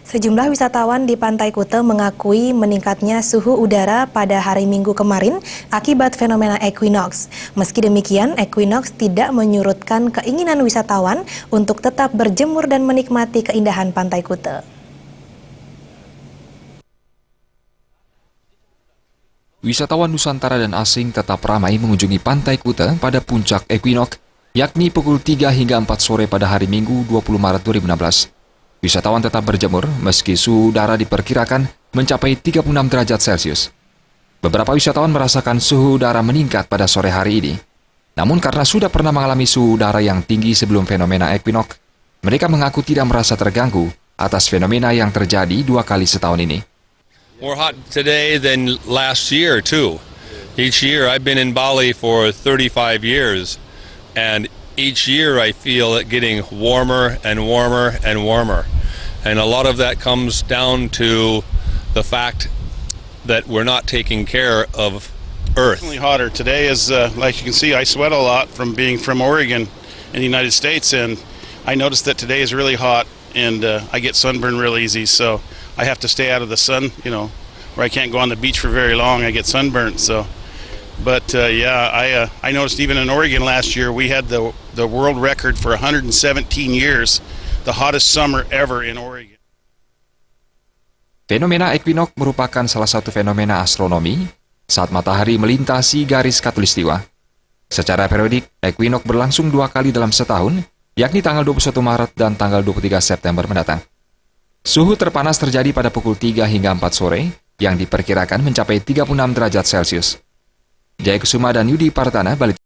Sejumlah wisatawan di Pantai Kuta mengakui meningkatnya suhu udara pada hari Minggu kemarin akibat fenomena equinox. Meski demikian, equinox tidak menyurutkan keinginan wisatawan untuk tetap berjemur dan menikmati keindahan Pantai Kuta. Wisatawan Nusantara dan asing tetap ramai mengunjungi Pantai Kuta pada puncak equinox, yakni pukul 3 hingga 4 sore pada hari Minggu 20 Maret 2016. Wisatawan tetap berjemur meski suhu udara diperkirakan mencapai 36 derajat Celcius. Beberapa wisatawan merasakan suhu udara meningkat pada sore hari ini. Namun karena sudah pernah mengalami suhu udara yang tinggi sebelum fenomena equinox, mereka mengaku tidak merasa terganggu atas fenomena yang terjadi 2 kali setahun ini. More hot today than last year too. Each year I've been in Bali for 35 years and each year I feel it getting warmer and warmer and warmer. And a lot of that comes down to the fact that we're not taking care of Earth. Definitely hotter. Today is, like you can see, I sweat a lot from being from Oregon in the United States, and I noticed that today is really hot, and I get sunburned real easy, so I have to stay out of the sun, where I can't go on the beach for very long. I get sunburnt, so. But I noticed even in Oregon last year we had the world record for 117 years, the hottest summer ever in Oregon. Fenomena equinox merupakan salah satu fenomena astronomi saat matahari melintasi garis khatulistiwa. Secara periodik, equinox berlangsung 2 kali dalam setahun, yakni tanggal 21 Maret dan tanggal 23 September mendatang. Suhu terpanas terjadi pada pukul 3 hingga 4 sore, yang diperkirakan mencapai 36 derajat Celcius. Jaya Kusuma dan Yudi Partana, Bali.